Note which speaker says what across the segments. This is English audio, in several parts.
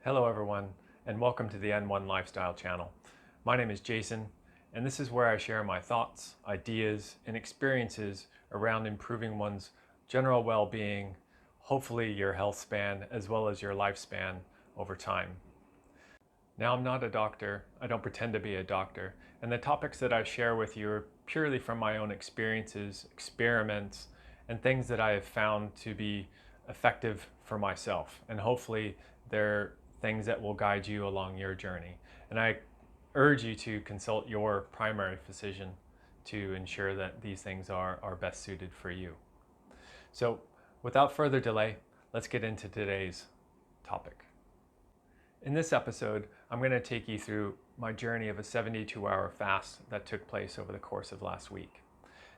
Speaker 1: Hello everyone, and welcome to the N1 Lifestyle channel. My name is Jason, and this is where I share my thoughts, ideas, and experiences around improving one's general well-being, hopefully your health span, as well as your lifespan over time. Now, I'm not a doctor, I don't pretend to be a doctor, and the topics that I share with you are purely from my own experiences, experiments, and things that I have found to be effective for myself. And hopefully they're things that will guide you along your journey. And I urge you to consult your primary physician to ensure that these things are best suited for you. So without further delay, let's get into today's topic. In this episode, I'm going to take you through my journey of a 72-hour fast that took place over the course of last week.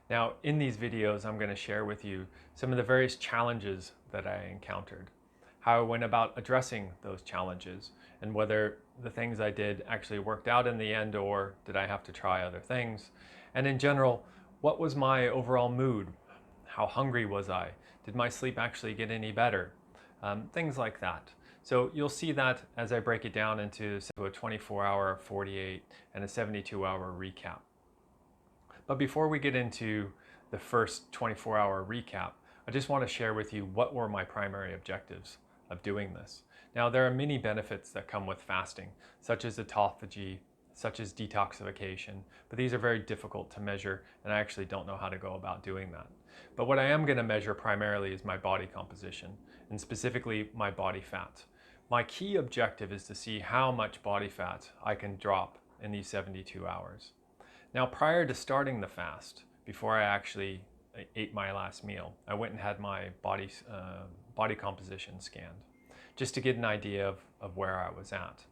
Speaker 1: Now, in these videos, I'm going to share with you some of the various challenges that I encountered, how I went about addressing those challenges, and whether the things I did actually worked out in the end, or did I have to try other things? And in general, what was my overall mood? How hungry was I? Did my sleep actually get any better? Things like that. So you'll see that as I break it down into a 24-hour, 48, and a 72-hour recap. But before we get into the first 24-hour recap, I just want to share with you what were my primary objectives of doing this. Now, there are many benefits that come with fasting, such as autophagy, such as detoxification, but these are very difficult to measure, and I actually don't know how to go about doing that. But what I am going to measure primarily is my body composition, and specifically my body fat. My key objective is to see how much body fat I can drop in these 72 hours. Now, prior to starting the fast, before I actually ate my last meal, I went and had my body composition scanned, just to get an idea of where I was at.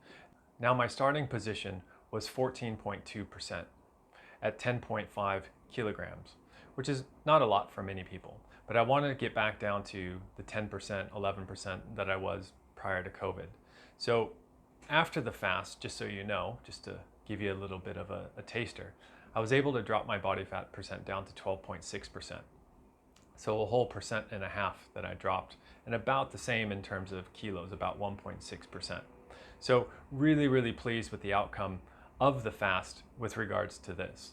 Speaker 1: Now, my starting position was 14.2% at 10.5 kilograms, which is not a lot for many people, but I wanted to get back down to the 10%, 11% that I was prior to COVID. So after the fast, just so you know, just to give you a little bit of a taster, I was able to drop my body fat percent down to 12.6%. So a whole 1.5% that I dropped, and about the same in terms of kilos, about 1.6%. So really pleased with the outcome of the fast with regards to this.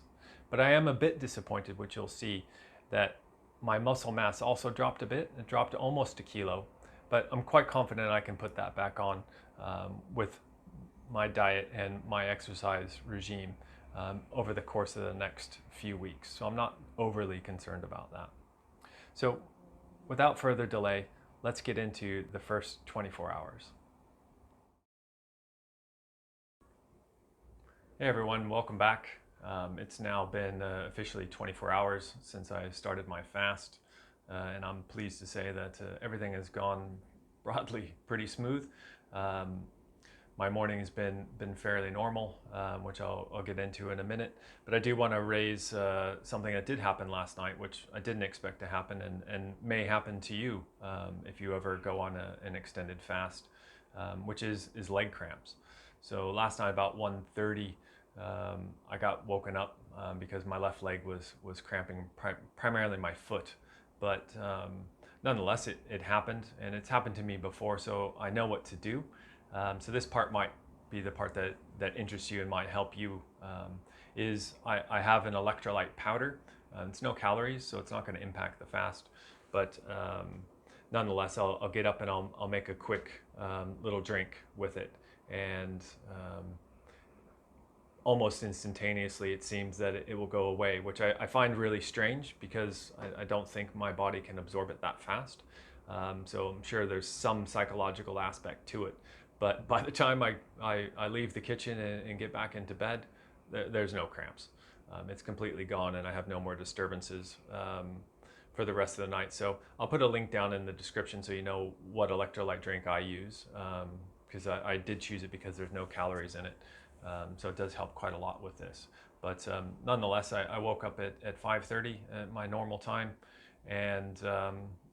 Speaker 1: But I am a bit disappointed, which you'll see, that my muscle mass also dropped a bit. It dropped almost a kilo, but I'm quite confident I can put that back on with my diet and my exercise regime over the course of the next few weeks. So I'm not overly concerned about that. So without further delay, let's get into the first 24 hours. Hey everyone, welcome back. It's now been officially 24 hours since I started my fast, and I'm pleased to say that everything has gone broadly pretty smooth. My morning has been fairly normal, which I'll get into in a minute. But I do want to raise something that did happen last night, which I didn't expect to happen, and may happen to you if you ever go on an extended fast, which is leg cramps. So last night about 1:30, I got woken up because my left leg was cramping, primarily my foot. But nonetheless, it happened, and it's happened to me before, so I know what to do. So this part might be the part that interests you and might help you. I have an electrolyte powder. It's no calories, so it's not going to impact the fast. But nonetheless, I'll get up and I'll make a quick little drink with it. And almost instantaneously, it seems that it will go away, which I find really strange because I don't think my body can absorb it that fast. So I'm sure there's some psychological aspect to it. But by the time I leave the kitchen and get back into bed, there's no cramps. It's completely gone, and I have no more disturbances for the rest of the night. So I'll put a link down in the description so you know what electrolyte drink I use, because I did choose it because there's no calories in it. So it does help quite a lot with this. But nonetheless, I woke up at 5:30 at my normal time, and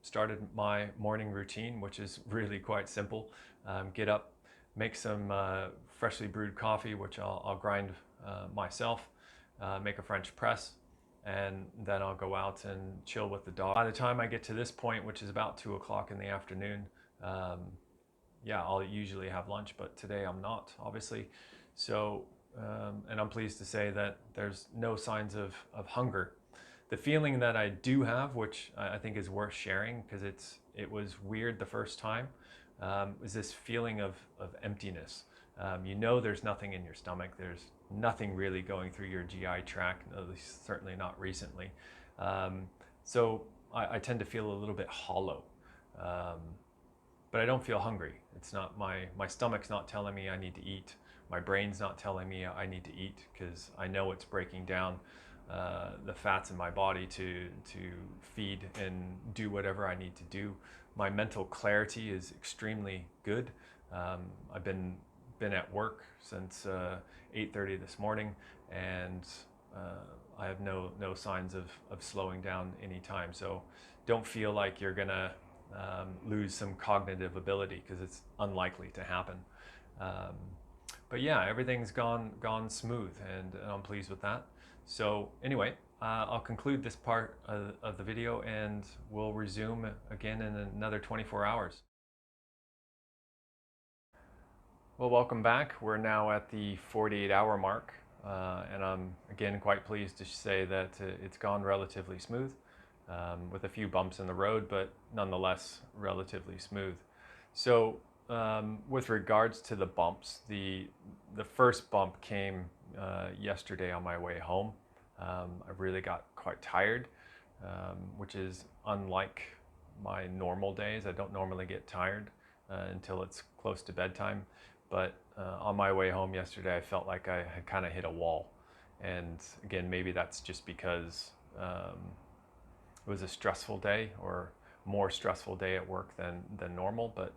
Speaker 1: started my morning routine, which is really quite simple. Get up, make some freshly brewed coffee, which I'll grind myself, make a French press, and then I'll go out and chill with the dog. By the time I get to this point, which is about 2 o'clock in the afternoon, yeah, I'll usually have lunch, but today I'm not, obviously. So, and I'm pleased to say that there's no signs of hunger. The feeling that I do have, which I think is worth sharing because it was weird the first time, is this feeling of emptiness. You know there's nothing in your stomach. There's nothing really going through your GI tract, at least certainly not recently. So I tend to feel a little bit hollow. Um, but I don't feel hungry. It's not my stomach's not telling me I need to eat. My brain's not telling me I need to eat because I know it's breaking down the fats in my body to feed and do whatever I need to do. My mental clarity is extremely good. I've been at work since 8:30 this morning, and I have no signs of slowing down anytime. So don't feel like you're gonna lose some cognitive ability because it's unlikely to happen. Um, but yeah, everything's gone smooth, and I'm pleased with that. So anyway, I'll conclude this part of the video, and we'll resume again in another 24 hours. Well, welcome back. We're now at the 48-hour mark, and I'm again quite pleased to say that it's gone relatively smooth, with a few bumps in the road, but nonetheless relatively smooth. So, with regards to the bumps, the first bump came yesterday on my way home. I really got quite tired, which is unlike my normal days. I don't normally get tired until it's close to bedtime. But on my way home yesterday, I felt like I had kind of hit a wall. And again, maybe that's just because it was a stressful day, or more stressful day at work than normal. But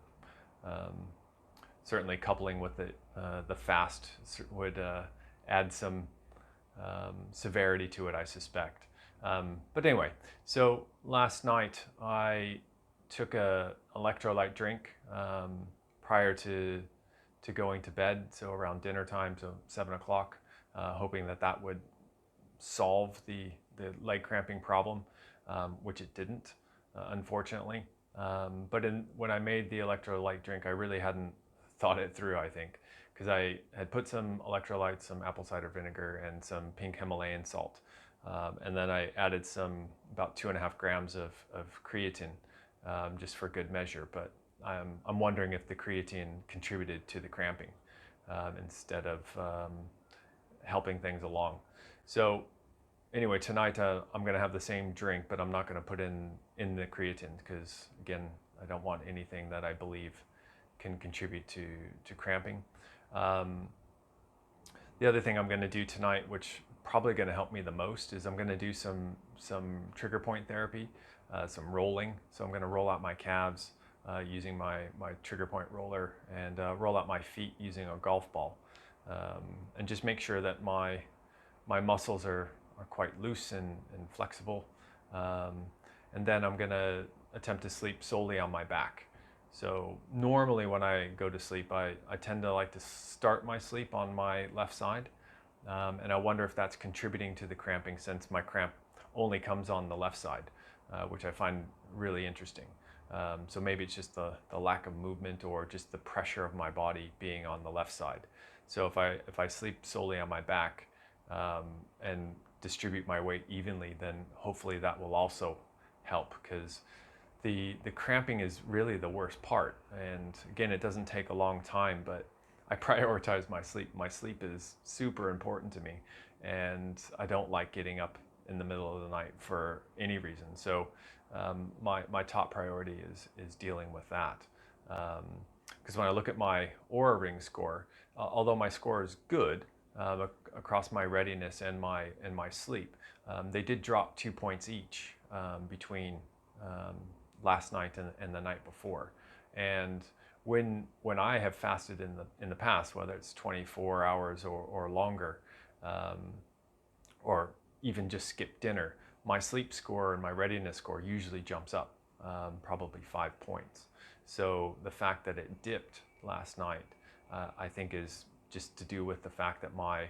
Speaker 1: certainly coupling with it, the fast would add some severity to it, I suspect. But anyway, so last night I took a electrolyte drink prior to going to bed, so around dinner time, so 7 o'clock, hoping that would solve the leg cramping problem, which it didn't, unfortunately. But when I made the electrolyte drink, I really hadn't thought it through, I think, because I had put some electrolytes, some apple cider vinegar, and some pink Himalayan salt. And then I added about 2.5 grams of creatine, just for good measure. But I'm wondering if the creatine contributed to the cramping instead of helping things along. So anyway, tonight I'm going to have the same drink, but I'm not going to put in the creatine because, again, I don't want anything that I believe can contribute to cramping. The other thing I'm going to do tonight, which probably going to help me the most, is I'm going to do some trigger point therapy, some rolling. So I'm going to roll out my calves using my trigger point roller, and roll out my feet using a golf ball, and just make sure that my muscles are quite loose and flexible. And then I'm going to attempt to sleep solely on my back. So normally when I go to sleep, I tend to like to start my sleep on my left side. And I wonder if that's contributing to the cramping, since my cramp only comes on the left side, which I find really interesting. So maybe it's just the lack of movement, or just the pressure of my body being on the left side. So if I sleep solely on my back and distribute my weight evenly, then hopefully that will also help, because the cramping is really the worst part. And again, it doesn't take a long time, but I prioritize my sleep. My sleep is super important to me, and I don't like getting up in the middle of the night for any reason. So my top priority is dealing with that. Because when I look at my Oura Ring score, although my score is good across my readiness and my sleep, they did drop 2 points each between last night and the night before. And when I have fasted in the past, whether it's 24 hours or longer, or even just skip dinner, my sleep score and my readiness score usually jumps up probably 5 points. So the fact that it dipped last night, I think is just to do with the fact that my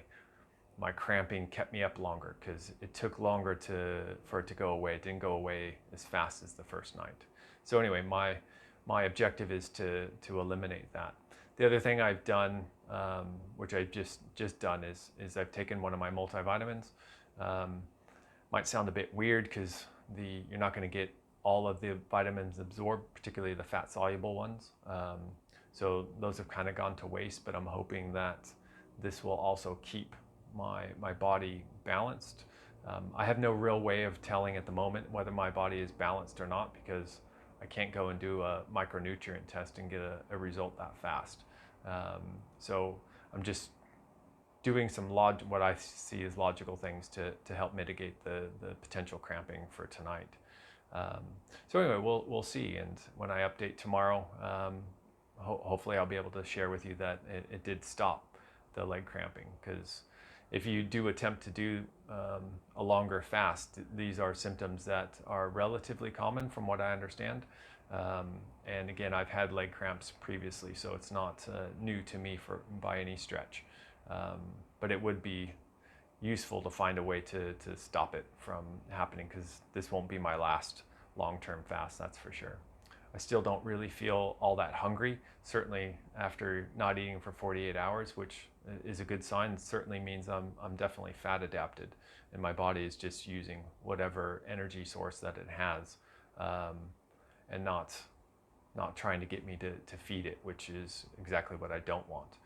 Speaker 1: cramping kept me up longer, because it took longer for it to go away. It didn't go away as fast as the first night. So anyway, my objective is to eliminate that. The other thing I've done, which I've just done, is I've taken one of my multivitamins. Might sound a bit weird because you're not going to get all of the vitamins absorbed, particularly the fat soluble ones. So those have kind of gone to waste, but I'm hoping that this will also keep my body balanced. I have no real way of telling at the moment whether my body is balanced or not, because I can't go and do a micronutrient test and get a result that fast. So I'm just doing some what I see as logical things to help mitigate the potential cramping for tonight. So anyway, we'll see, and when I update tomorrow, hopefully I'll be able to share with you that it did stop the leg cramping, because if you do attempt to do a longer fast, these are symptoms that are relatively common from what I understand. And again, I've had leg cramps previously, so it's not new to me by any stretch. But it would be useful to find a way to stop it from happening, because this won't be my last long-term fast, that's for sure. I still don't really feel all that hungry, certainly after not eating for 48 hours, which is a good sign. It certainly means I'm definitely fat adapted, and my body is just using whatever energy source that it has, and not trying to get me to feed it, which is exactly what I don't want.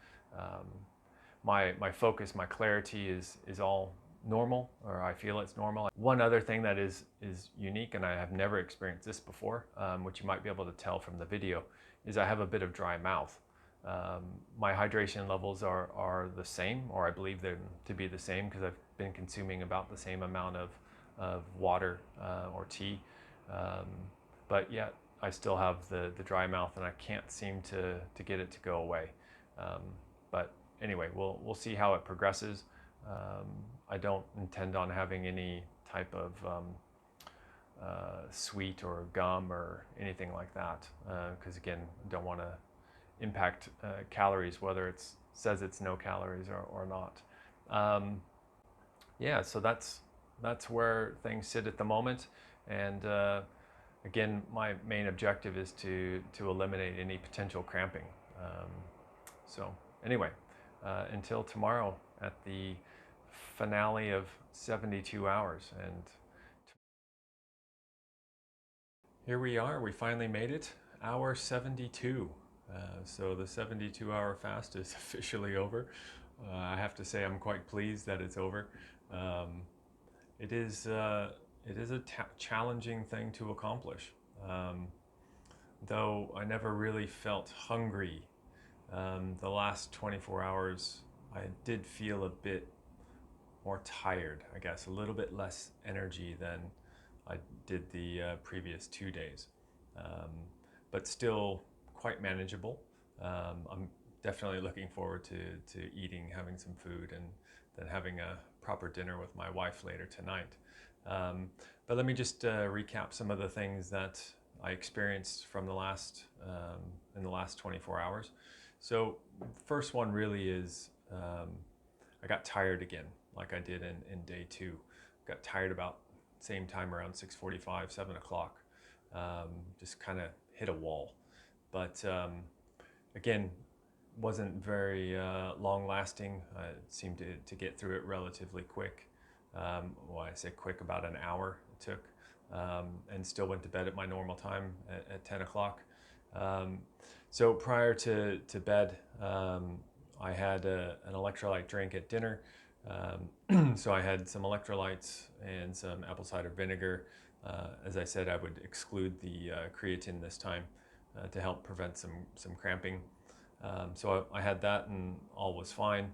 Speaker 1: My focus, my clarity is all normal, or I feel it's normal. One other thing that is unique, and I have never experienced this before, which you might be able to tell from the video, is I have a bit of dry mouth. My hydration levels are the same, or I believe them to be the same, because I've been consuming about the same amount of water or tea, but yet I still have the dry mouth, and I can't seem to get it to go away. But anyway, we'll see how it progresses. I don't intend on having any type of sweet or gum or anything like that, because again, I don't want to impact calories, whether it says it's no calories or not. Yeah, so that's where things sit at the moment, and again, my main objective is to eliminate any potential cramping. So anyway, until tomorrow at the finale of 72 hours, and here we are. We finally made it, hour 72. So the 72-hour fast is officially over. I have to say I'm quite pleased that it's over. It is a challenging thing to accomplish, though I never really felt hungry. The last 24 hours I did feel a bit more tired, I guess, a little bit less energy than I did the previous 2 days, but still quite manageable. I'm definitely looking forward to eating, having some food, and then having a proper dinner with my wife later tonight. But let me just recap some of the things that I experienced from the last in the last 24 hours. So the first one really is I got tired again, like I did in day 2. Got tired about same time, around 6:45, 7 o'clock. Just kind of hit a wall. But again, wasn't very long lasting. I seemed to get through it relatively quick. Well, I say quick, about an hour it took, and still went to bed at my normal time at 10 o'clock. So prior to bed, I had an electrolyte drink at dinner. So I had some electrolytes and some apple cider vinegar. As I said, I would exclude the creatine this time to help prevent some cramping. So I had that, and all was fine.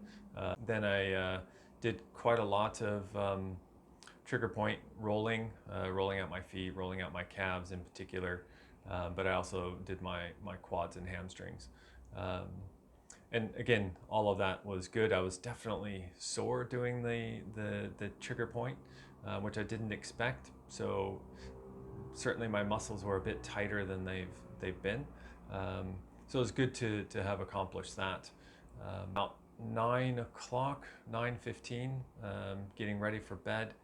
Speaker 1: Then I did quite a lot of trigger point rolling out my feet, rolling out my calves in particular, but I also did my quads and hamstrings. And again, all of that was good. I was definitely sore doing the trigger point, which I didn't expect. So certainly my muscles were a bit tighter than they've been. So it was good to have accomplished that. About 9 o'clock, 9:15, getting ready for bed,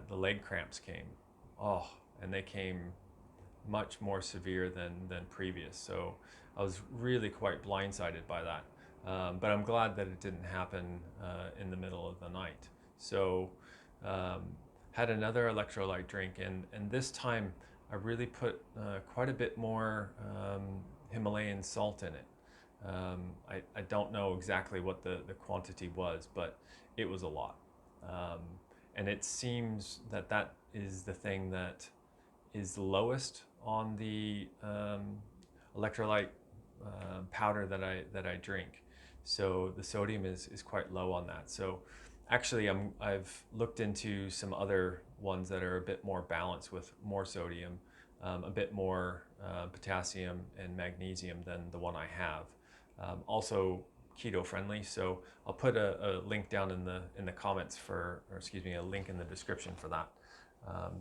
Speaker 1: the leg cramps came. Oh, and they came much more severe than previous. So I was really quite blindsided by that. But I'm glad that it didn't happen in the middle of the night. So had another electrolyte drink, and this time I really put quite a bit more Himalayan salt in it. I don't know exactly what the quantity was, but it was a lot. And it seems that that is the thing that is lowest on the electrolyte powder that I drink. So the sodium is quite low on that. So actually I've looked into some other ones that are a bit more balanced with more sodium, a bit more potassium and magnesium than the one I have. Also keto friendly. So I'll put a link down in the comments for, or excuse me, a link in the description for that,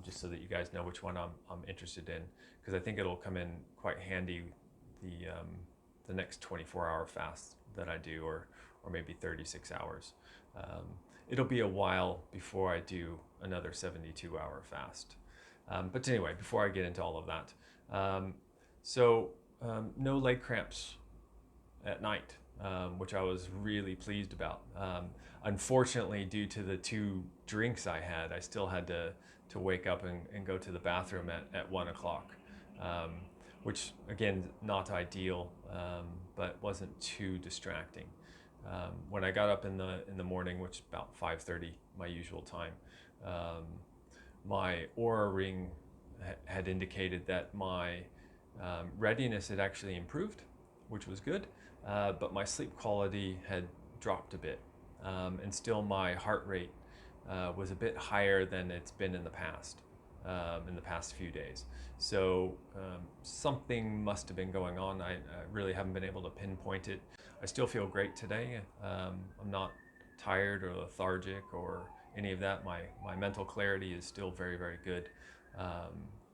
Speaker 1: just so that you guys know which one I'm interested in, because I think it'll come in quite handy the next 24-hour fast that I do, or maybe 36 hours. It'll be a while before I do another 72-hour fast. But anyway, before I get into all of that, no leg cramps at night, which I was really pleased about. Unfortunately, due to the 2 drinks I had, I still had to wake up and go to the bathroom at 1 o'clock, which again, not ideal, but wasn't too distracting. When I got up in the morning, which is about 5:30, my usual time, my Oura ring had indicated that my readiness had actually improved, which was good, but my sleep quality had dropped a bit, and still my heart rate was a bit higher than it's been in the past few days. So something must have been going on. I really haven't been able to pinpoint it. I still feel great today. I'm not tired or lethargic or any of that. My mental clarity is still very, very good.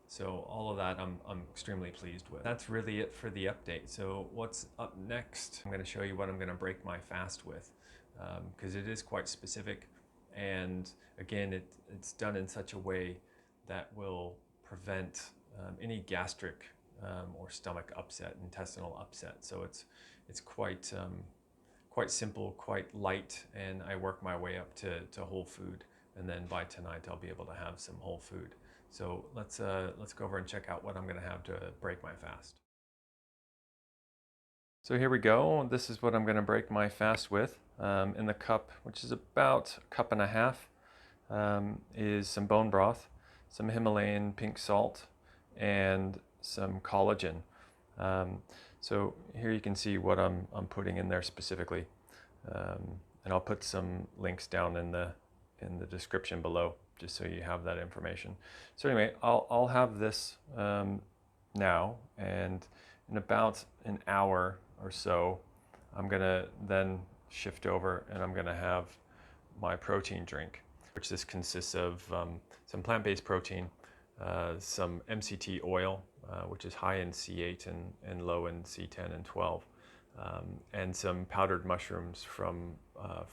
Speaker 1: So all of that I'm extremely pleased with. That's really it for the update. So what's up next? I'm going to show you what I'm going to break my fast with, because it is quite specific, and again it's done in such a way that will prevent any gastric or stomach upset, intestinal upset. So it's quite simple, quite light, and I work my way up to whole food, and then by tonight I'll be able to have some whole food. So let's go over and check out what I'm going to have to break my fast. So here we go. This is what I'm going to break my fast with. In the cup, which is about a cup and a half, is some bone broth, some Himalayan pink salt, and some collagen. So here you can see what I'm putting in there specifically, and I'll put some links down in the description below, just so you have that information. So anyway, I'll have this now, and in about an hour or so, I'm gonna then shift over and I'm gonna have my protein drink, which this consists of some plant-based protein, some MCT oil, which is high in C8 and low in C10 and 12, and some powdered mushrooms from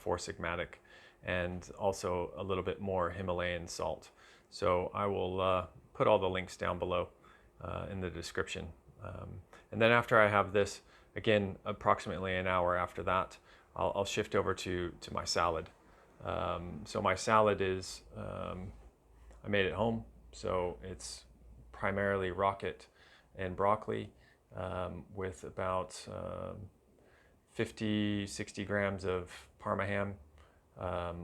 Speaker 1: 4-Sigmatic, and also a little bit more Himalayan salt. So I will put all the links down below in the description. And then after I have this, again, approximately an hour after that, I'll shift over to my salad. So my salad is, I made it home, so it's primarily rocket and broccoli, with about 50-60 grams of Parma ham,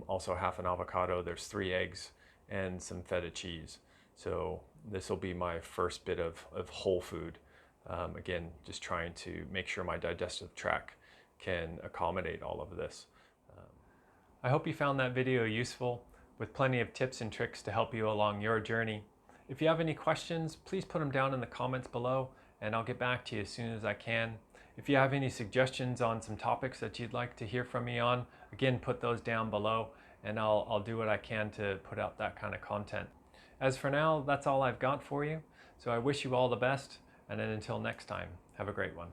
Speaker 1: also half an avocado, there's 3 eggs, and some feta cheese. So this will be my first bit of whole food. Again, just trying to make sure my digestive tract can accommodate all of this. I hope you found that video useful, with plenty of tips and tricks to help you along your journey. If you have any questions, please put them down in the comments below, and I'll get back to you as soon as I can. If you have any suggestions on some topics that you'd like to hear from me on, again, put those down below, and I'll do what I can to put out that kind of content. As for now, that's all I've got for you. So I wish you all the best, and then until next time, have a great one.